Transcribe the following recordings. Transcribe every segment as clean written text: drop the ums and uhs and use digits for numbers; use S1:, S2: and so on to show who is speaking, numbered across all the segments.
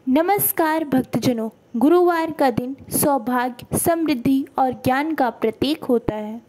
S1: नमस्कार भक्तजनों। गुरुवार का दिन सौभाग्य, समृद्धि और ज्ञान का प्रतीक होता है।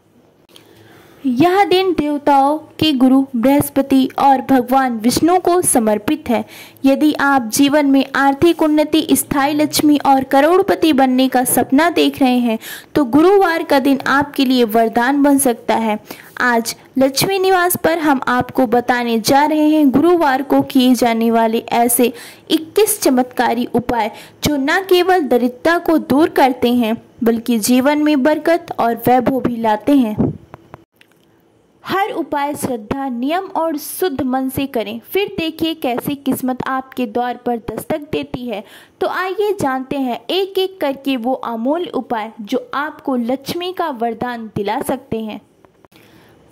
S1: यह दिन देवताओं के गुरु बृहस्पति और भगवान विष्णु को समर्पित है। यदि आप जीवन में आर्थिक उन्नति, स्थायी लक्ष्मी और करोड़पति बनने का सपना देख रहे हैं तो गुरुवार का दिन आपके लिए वरदान बन सकता है। आज लक्ष्मी निवास पर हम आपको बताने जा रहे हैं गुरुवार को किए जाने वाले ऐसे 21 चमत्कारी उपाय जो न केवल दरिद्रता को दूर करते हैं बल्कि जीवन में बरकत और वैभव भी लाते हैं। हर उपाय श्रद्धा, नियम और शुद्ध मन से करें, फिर देखिए कैसे किस्मत आपके द्वार पर दस्तक देती है। तो आइए जानते हैं एक एक करके वो अमूल्य उपाय जो आपको लक्ष्मी का वरदान दिला सकते हैं।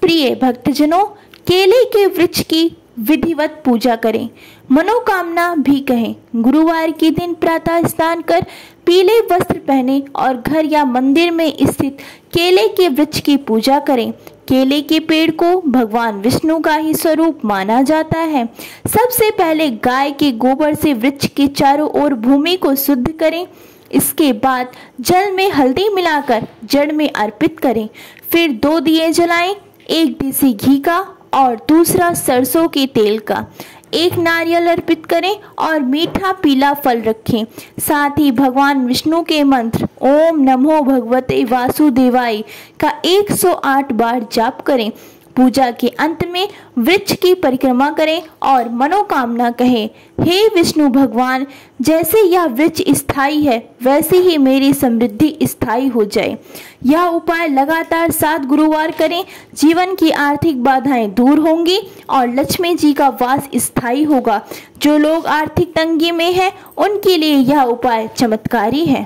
S1: प्रिय भक्तजनों, केले के वृक्ष की विधिवत पूजा करें, मनोकामना भी कहें। गुरुवार के दिन प्रातः स्नान कर पीले वस्त्र पहने और घर या मंदिर में स्थित केले के वृक्ष की पूजा करें। केले के पेड़ को भगवान विष्णु का ही स्वरूप माना जाता है। सबसे पहले गाय के गोबर से वृक्ष के चारों ओर भूमि को शुद्ध करें। इसके बाद जल में हल्दी मिलाकर जड़ में अर्पित करें। फिर 2 दिए जलाएं, एक देसी घी का और दूसरा सरसों के तेल का। एक नारियल अर्पित करें और मीठा पीला फल रखें। साथ ही भगवान विष्णु के मंत्र ओम नमो भगवते वासुदेवाय का 108 बार जाप करें। पूजा के अंत में वृक्ष की परिक्रमा करें और मनोकामना कहें, हे विष्णु भगवान, जैसे यह वृक्ष स्थायी है वैसे ही मेरी समृद्धि स्थायी हो जाए। यह उपाय लगातार 7 गुरुवार करें। जीवन की आर्थिक बाधाएं दूर होंगी और लक्ष्मी जी का वास स्थायी होगा। जो लोग आर्थिक तंगी में हैं उनके लिए यह उपाय चमत्कारी है।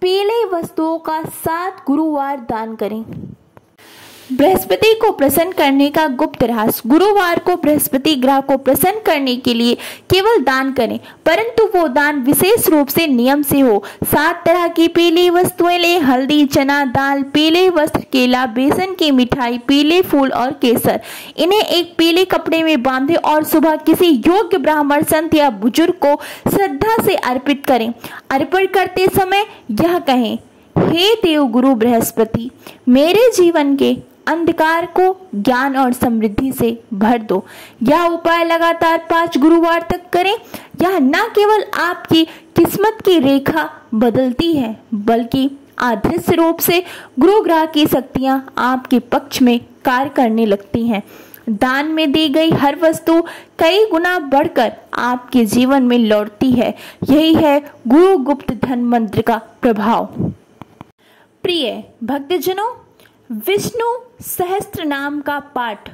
S1: पीले वस्तुओं का 7 गुरुवार दान करें। बृहस्पति को प्रसन्न करने का गुप्त रहस्य। गुरुवार को बृहस्पति ग्रह को प्रसन्न करने के लिए केवल दान करें, परंतु वो दान विशेष रूप से नियम से हो। 7 तरह की पीली वस्तुएं लें, हल्दी, चना दाल, पीले वस्त्र, केला, बेसन की मिठाई, पीले फूल और केसर। इन्हें एक पीले कपड़े में बांधें और सुबह किसी योग्य ब्राह्मण, संत या बुजुर्ग को श्रद्धा से अर्पित करें। अर्पण करते समय यह कहें, हे देव गुरु बृहस्पति, मेरे जीवन के अंधकार को ज्ञान और समृद्धि से भर दो। यह उपाय लगातार 5 गुरुवार तक करें। यह न केवल आपकी किस्मत की रेखा बदलती है बल्कि अदृश्य रूप से गुरु ग्रह की शक्तियां आपके पक्ष में कार्य करने लगती हैं। दान में दी गई हर वस्तु कई गुना बढ़कर आपके जीवन में लौटती है। यही है गुरु गुप्त धन मंत्र का प्रभाव। प्रिय भक्तजनों, विष्णु सहस्त्र नाम का पाठ,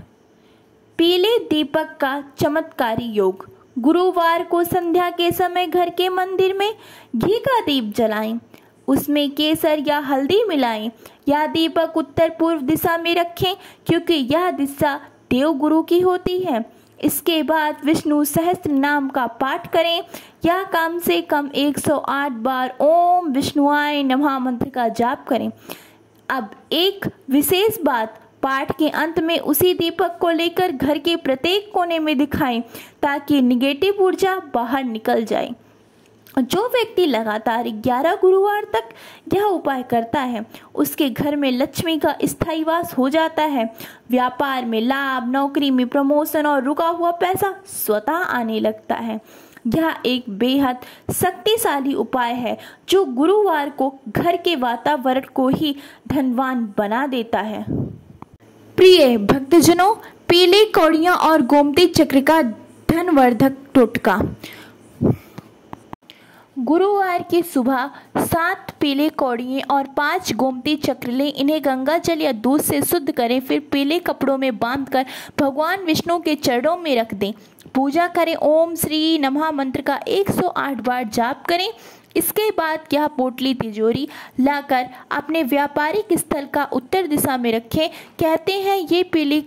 S1: पीले दीपक का चमत्कारी योग। गुरुवार को संध्या के समय घर के मंदिर में घी का दीप जलाएं, उसमें केसर या हल्दी मिलाएं। यह दीपक उत्तर पूर्व दिशा में रखें क्योंकि यह दिशा देव गुरु की होती है। इसके बाद विष्णु सहस्त्र नाम का पाठ करें। यह कम से कम 108 बार ओम विष्णुआय नमः मंत्र का जाप करें। अब एक विशेष बात, पाठ के अंत में उसी दीपक को लेकर घर के प्रत्येक कोने में दिखाएं ताकि निगेटिव ऊर्जा बाहर निकल जाए। जो व्यक्ति लगातार 11 गुरुवार तक यह उपाय करता है उसके घर में लक्ष्मी का स्थायी वास हो जाता है। व्यापार में लाभ, नौकरी में प्रमोशन और रुका हुआ पैसा स्वतः आने लगता है। यह एक बेहद शक्तिशाली उपाय है जो गुरुवार को घर के वातावरण को ही धनवान बना देता है। प्रिय भक्तजनों, पीली कौड़ियां और गोमती चक्र का धनवर्धक टोटका। गुरुवार की सुबह 7 पीले कौड़ियाँ और 5 गोमती चक्र लें। इन्हें गंगा जल या दूध से शुद्ध करें। फिर पीले कपड़ों में बांधकर भगवान विष्णु के चरणों में रख दें। पूजा करें। ओम श्री नमः मंत्र का 108 बार जाप करें। इसके बाद यह पोटली तिजोरी लाकर अपने व्यापारिक स्थल का उत्तर दिशा में रखें। कहते हैं ये पीली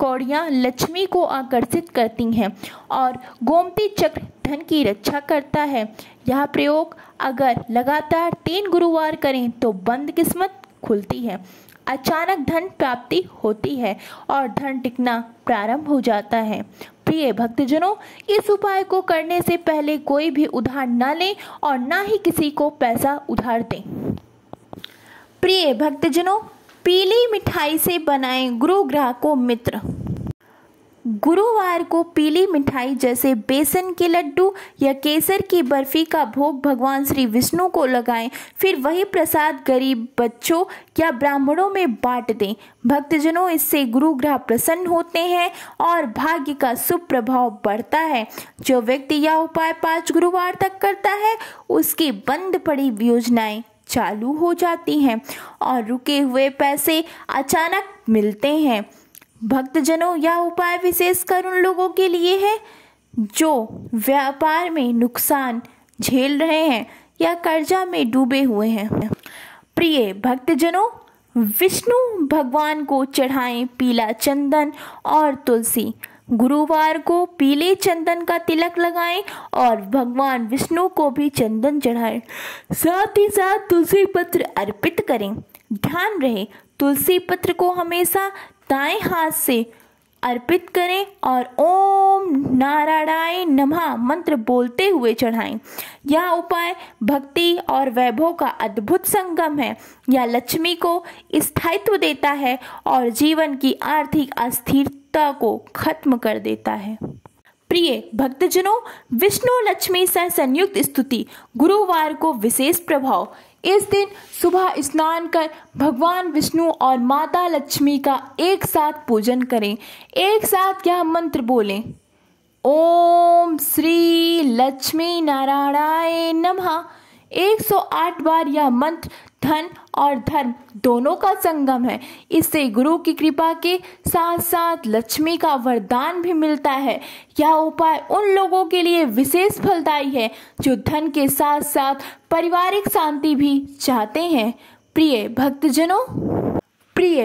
S1: कौड़ियाँ लक्ष्मी को आकर्षित करती हैं और गोमती चक्र धन की रक्षा करता है। यह प्रयोग अगर लगातार 3 गुरुवार करें तो बंद किस्मत खुलती है। अचानक धन प्राप्ति होती है और धन टिकना प्रारंभ हो जाता है। प्रिय भक्तजनों, इस उपाय को करने से पहले कोई भी उधार न लें और न ही किसी को पैसा उधार दें। प्रिय भक्तजनों, पीली मिठाई से बनाएं गुरु ग्रह को मित्र। गुरुवार को पीली मिठाई जैसे बेसन के लड्डू या केसर की बर्फी का भोग भगवान श्री विष्णु को लगाएं, फिर वही प्रसाद गरीब बच्चों या ब्राह्मणों में बांट दें। भक्तजनों, इससे गुरु ग्रह प्रसन्न होते हैं और भाग्य का शुभ प्रभाव बढ़ता है। जो व्यक्ति यह उपाय 5 गुरुवार तक करता है, उसकी बंद पड़ी योजनाएं चालू हो जाती हैं और रुके हुए पैसे अचानक मिलते हैं। भक्तजनों, यह उपाय विशेषकर उन लोगों के लिए है जो व्यापार में नुकसान झेल रहे हैं या कर्जा में डूबे हुए हैं। प्रिय भक्तजनों, विष्णु भगवान को चढ़ाएं पीला चंदन और तुलसी। गुरुवार को पीले चंदन का तिलक लगाएं और भगवान विष्णु को भी चंदन चढ़ाएं। साथ ही साथ तुलसी पत्र अर्पित करें। ध्यान रहे, तुलसी पत्र को हमेशा दाएं हाथ से अर्पित करें और ओम नारायणाय नमः मंत्र बोलते हुए चढ़ाएं। यह उपाय भक्ति और वैभव का अद्भुत संगम है। यह लक्ष्मी को स्थायित्व देता है और जीवन की आर्थिक अस्थिरता को खत्म कर देता है। प्रिय भक्तजनों, विष्णु लक्ष्मी से संयुक्त स्तुति। गुरुवार को विशेष प्रभाव। इस दिन सुबह स्नान कर भगवान विष्णु और माता लक्ष्मी का एक साथ पूजन करें। एक साथ यह मंत्र बोलें, ओम श्री लक्ष्मी नारायणाय नमः। 108 बार यह मंत्र धन और धर्म दोनों का संगम है। इससे गुरु की कृपा के साथ साथ लक्ष्मी का वरदान भी मिलता है। यह उपाय उन लोगों के लिए विशेष फलदायी है जो धन के साथ साथ पारिवारिक शांति भी चाहते हैं। प्रिय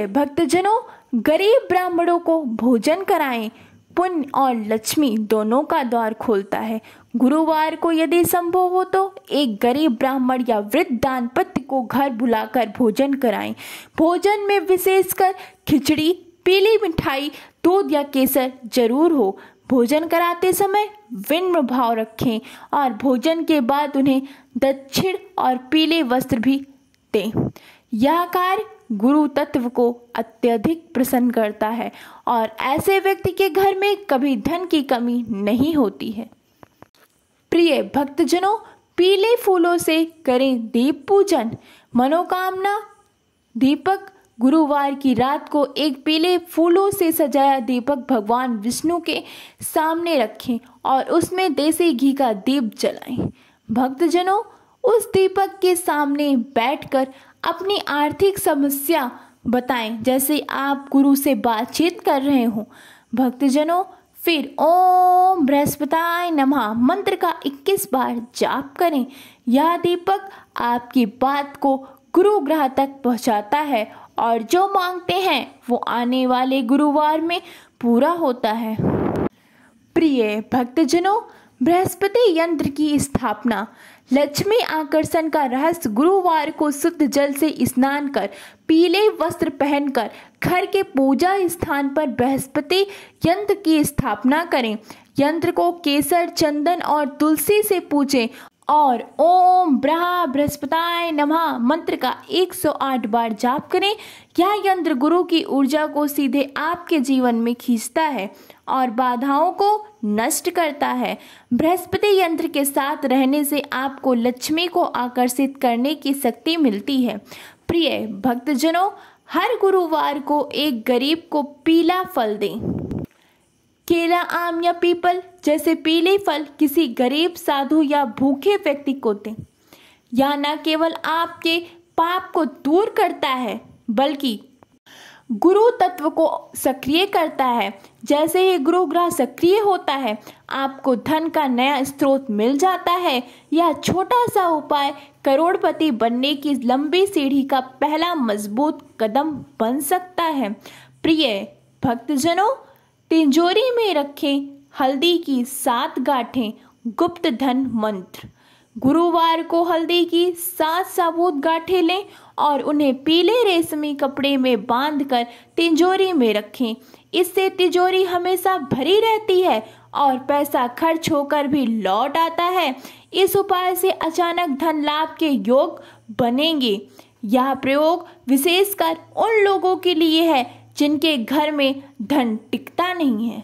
S1: भक्तजनों, गरीब ब्राह्मणों को भोजन कराएं। पुण्य और लक्ष्मी दोनों का द्वार खोलता है। गुरुवार को यदि संभव हो तो एक गरीब ब्राह्मण या वृद्ध दाम्पत्य को घर बुलाकर भोजन कराएं। भोजन में विशेषकर खिचड़ी, पीली मिठाई, दूध या केसर जरूर हो। भोजन कराते समय विनम्र भाव रखें और भोजन के बाद उन्हें दक्षिण और पीले वस्त्र भी दें। यह कार्य गुरु तत्व को अत्यधिक प्रसन्न करता है और ऐसे व्यक्ति के घर में कभी धन की कमी नहीं होती है। प्रिय भक्तजनों, पीले फूलों से करें दीप पूजन। मनोकामना दीपक। गुरुवार की रात को एक पीले फूलों से सजाया दीपक भगवान विष्णु के सामने रखें और उसमें देसी घी का दीप जलाएं। भक्तजनों, उस दीपक के सामने बैठकर अपनी आर्थिक समस्या बताएं, जैसे आप गुरु से बातचीत कर रहे हो। भक्तजनों, फिर ओम बृहस्पताय नमः मंत्र का 21 बार जाप करें। यह दीपक आपकी बात को गुरु ग्रह तक पहुंचाता है और जो मांगते हैं वो आने वाले गुरुवार में पूरा होता है। प्रिय भक्तजनों, बृहस्पति यंत्र की स्थापना। लक्ष्मी आकर्षण का रहस्य। गुरुवार को शुद्ध जल से स्नान कर पीले वस्त्र पहनकर घर के पूजा स्थान पर बृहस्पति यंत्र की स्थापना करें। यंत्र को केसर, चंदन और तुलसी से पूजें और ओम बृहस्पताय नमः मंत्र का 108 बार जाप करें। यह यंत्र गुरु की ऊर्जा को सीधे आपके जीवन में खींचता है और बाधाओं को नष्ट करता है। बृहस्पति यंत्र के साथ रहने से आपको लक्ष्मी को आकर्षित करने की शक्ति मिलती है। प्रिय भक्तजनों, हर गुरुवार को एक गरीब को पीला फल दें। केला, आम या पीपल जैसे पीले फल किसी गरीब, साधु या भूखे व्यक्ति को दें। यह न केवल आपके पाप को दूर करता है बल्कि गुरु तत्व को सक्रिय करता है। जैसे ही गुरु ग्रह सक्रिय होता है, आपको धन का नया स्रोत मिल जाता है। यह छोटा सा उपाय करोड़पति बनने की लंबी सीढ़ी का पहला मजबूत कदम बन सकता है। प्रिय भक्तजनों, तिजोरी में रखें हल्दी की 7 गांठें गुप्त धन मंत्र। गुरुवार को हल्दी की 7 साबुत गांठें लें और उन्हें पीले रेशमी कपड़े में बांधकर तिजोरी में रखें। इससे तिजोरी हमेशा भरी रहती है और पैसा खर्च होकर भी लौट आता है। इस उपाय से अचानक धन लाभ के योग बनेंगे। यह प्रयोग विशेषकर उन लोगों के लिए है जिनके घर में धन टिकता नहीं है।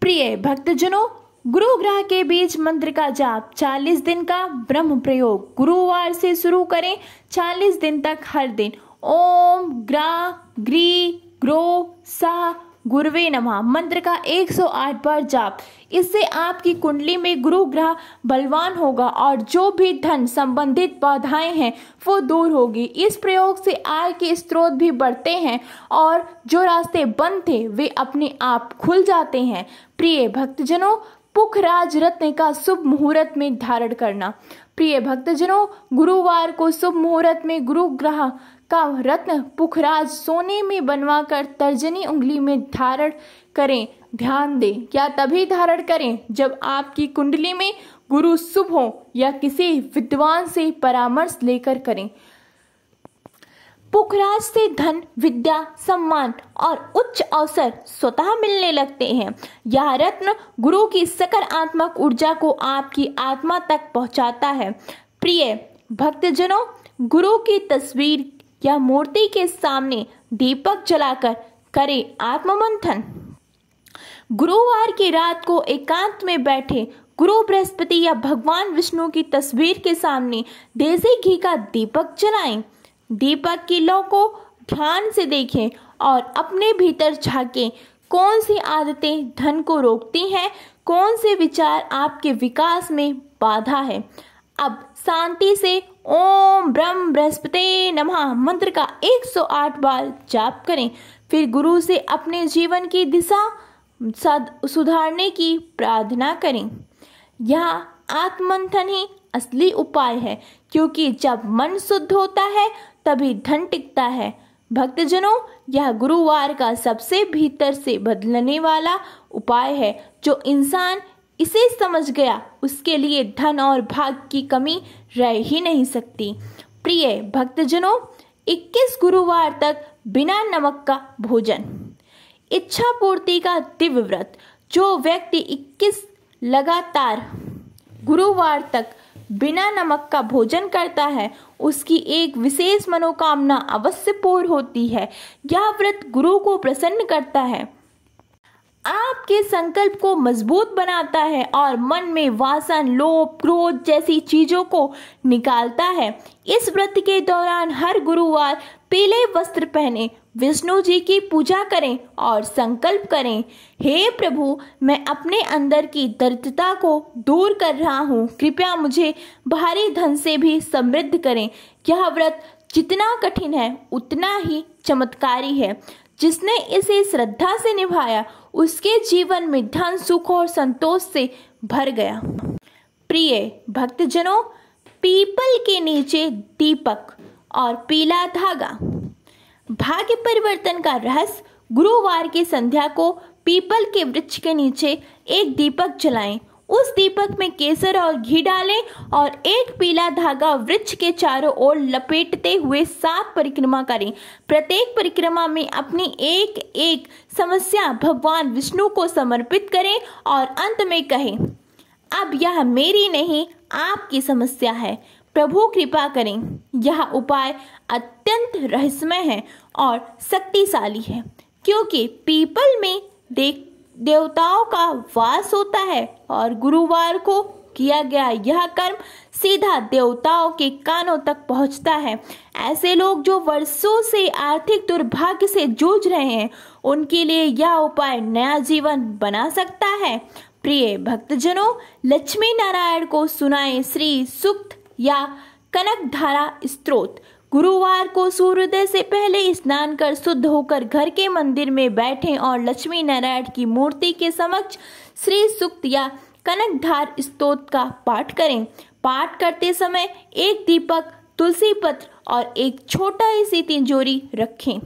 S1: प्रिय भक्तजनों, गुरु ग्रह के बीच मंत्र का जाप 40 दिन का ब्रह्म प्रयोग गुरुवार से शुरू करें। 40 दिन तक हर दिन ओम ग्रा ग्री ग्रो सा गुरुवे नमः मंत्र का 108 बार जाप। इससे आपकी कुंडली में गुरु ग्रह बलवान होगा और जो भी धन संबंधित बाधाएं हैं वो दूर होगी। इस प्रयोग से आय के स्रोत भी बढ़ते हैं और जो रास्ते बंद थे वे अपने आप खुल जाते हैं। प्रिय भक्तजनों, पुखराज रत्न का शुभ मुहूर्त में धारण करना। प्रिय भक्तजनों, गुरुवार को शुभ मुहूर्त में गुरु ग्रह का रत्न पुखराज सोने में बनवाकर तर्जनी उंगली में धारण करें। ध्यान दें, क्या तभी धारण करें जब आपकी कुंडली में गुरु शुभ हो या किसी विद्वान से परामर्श लेकर करें। पुखराज से धन, विद्या, सम्मान और उच्च अवसर स्वतः मिलने लगते हैं। यह रत्न गुरु की सकारात्मक ऊर्जा को आपकी आत्मा तक पहुंचाता है। प्रिय भक्तजनों, गुरु की तस्वीर या मूर्ति के सामने दीपक जलाकर करें आत्ममंथन। गुरुवार की रात को एकांत में बैठे गुरु बृहस्पति या भगवान विष्णु की तस्वीर के सामने देसी घी का दीपक जलाएं। दीपक की लौ को ध्यान से देखें और अपने भीतर झांकें। कौन सी आदतें धन को रोकती हैं, कौन से विचार आपके विकास में बाधा है। अब शांति से ओम ब्रह्म बृहस्पति नमः मंत्र का 108 बार जाप करें। फिर गुरु से अपने जीवन की दिशा सुधारने की प्रार्थना करें। यह आत्ममंथन ही असली उपाय है, क्योंकि जब मन शुद्ध होता है तभी धन टिकता है। भक्तजनों, यह गुरुवार का सबसे भीतर से बदलने वाला उपाय है। जो इंसान इसे समझ गया उसके लिए धन और भाग्य की कमी रह ही नहीं सकती। प्रिय भक्तजनों, 21 गुरुवार तक बिना नमक का भोजन। इच्छा पूर्ति का दिव्य व्रत। जो व्यक्ति 21 लगातार गुरुवार तक बिना नमक का भोजन करता है उसकी एक विशेष मनोकामना अवश्य पूर्ण होती है। यह व्रत गुरु को प्रसन्न करता है, आपके संकल्प को मजबूत बनाता है और मन में वासन, लोभ, क्रोध जैसी चीजों को निकालता है। इस व्रत के दौरान हर गुरुवार पीले वस्त्र पहने विष्णु जी की पूजा करें और संकल्प करें, हे प्रभु, मैं अपने अंदर की दरिद्रता को दूर कर रहा हूँ, कृपया मुझे भारी धन से भी समृद्ध करें। यह व्रत जितना कठिन है उतना ही चमत्कारी है। जिसने इसे श्रद्धा से निभाया उसके जीवन में धन, सुख और संतोष से भर गया। प्रिय भक्तजनों, पीपल के नीचे दीपक और पीला धागा। भाग्य परिवर्तन का रहस्य। गुरुवार की संध्या को पीपल के वृक्ष के नीचे एक दीपक जलाएं। उस दीपक में केसर और घी डालें और एक पीला धागा वृक्ष के चारों ओर लपेटते हुए 7 परिक्रमा करें। प्रत्येक परिक्रमा में अपनी एक एक समस्या भगवान विष्णु को समर्पित करें और अंत में कहें, अब यह मेरी नहीं आपकी समस्या है, प्रभु कृपा करें। यह उपाय अत्यंत रहस्यमय है और शक्तिशाली है, क्योंकि पीपल में देवताओं का वास होता है और गुरुवार को किया गया यह कर्म सीधा देवताओं के कानों तक पहुंचता है। ऐसे लोग जो वर्षों से आर्थिक दुर्भाग्य से जूझ रहे हैं उनके लिए यह उपाय नया जीवन बना सकता है। प्रिय भक्तजनों, लक्ष्मी नारायण को सुनाएं श्री सूक्त या कनक धारा स्तोत्र। गुरुवार को सूर्योदय से पहले स्नान कर शुद्ध होकर घर के मंदिर में बैठें और लक्ष्मी नारायण की मूर्ति के समक्ष श्री सूक्त या कनकधार स्तोत्र का पाठ करें। पाठ करते समय एक दीपक, तुलसी पत्र और एक छोटा सी तिजोरी रखें।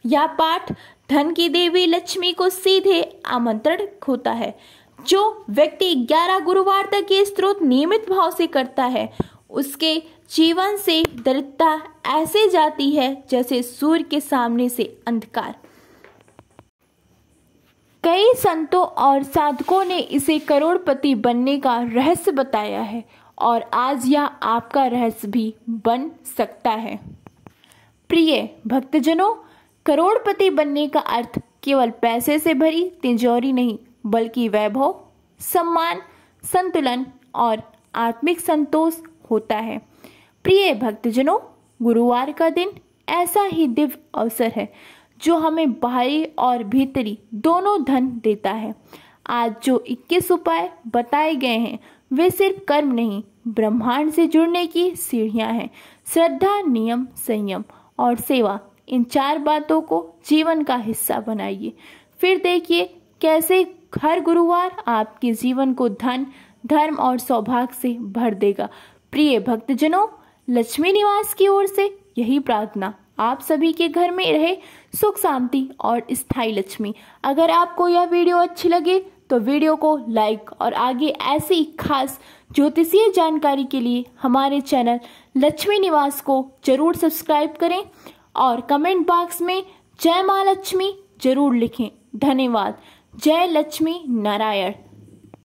S1: यह पाठ धन की देवी लक्ष्मी को सीधे आमंत्रण होता है। जो व्यक्ति 11 गुरुवार तक ये स्तोत्र नियमित भाव से करता है उसके जीवन से दरिद्रता ऐसे जाती है जैसे सूर्य के सामने से अंधकार। कई संतों और साधकों ने इसे करोड़पति बनने का रहस्य बताया है और आज यह आपका रहस्य भी बन सकता है। प्रिय भक्तजनों, करोड़पति बनने का अर्थ केवल पैसे से भरी तिजोरी नहीं बल्कि वैभव, सम्मान, संतुलन और आत्मिक संतोष होता है। प्रिय भक्तजनों, गुरुवार का दिन ऐसा ही दिव्य अवसर है जो हमें बाहरी और भीतरी दोनों धन देता है। आज जो 21 उपाय बताए गए हैं वे सिर्फ कर्म नहीं, ब्रह्मांड से जुड़ने की सीढ़ियां हैं। श्रद्धा, नियम, संयम और सेवा, इन 4 बातों को जीवन का हिस्सा बनाइए। फिर देखिए कैसे हर गुरुवार आपके जीवन को धन, धर्म और सौभाग्य से भर देगा। प्रिय भक्तजनों, लक्ष्मी निवास की ओर से यही प्रार्थना आप सभी के घर में रहे, सुख, शांति और स्थायी लक्ष्मी। अगर आपको यह वीडियो अच्छी लगे तो वीडियो को लाइक और आगे ऐसी खास ज्योतिषीय जानकारी के लिए हमारे चैनल लक्ष्मी निवास को जरूर सब्सक्राइब करें और कमेंट बॉक्स में जय मां लक्ष्मी जरूर लिखें। धन्यवाद। जय लक्ष्मी नारायण।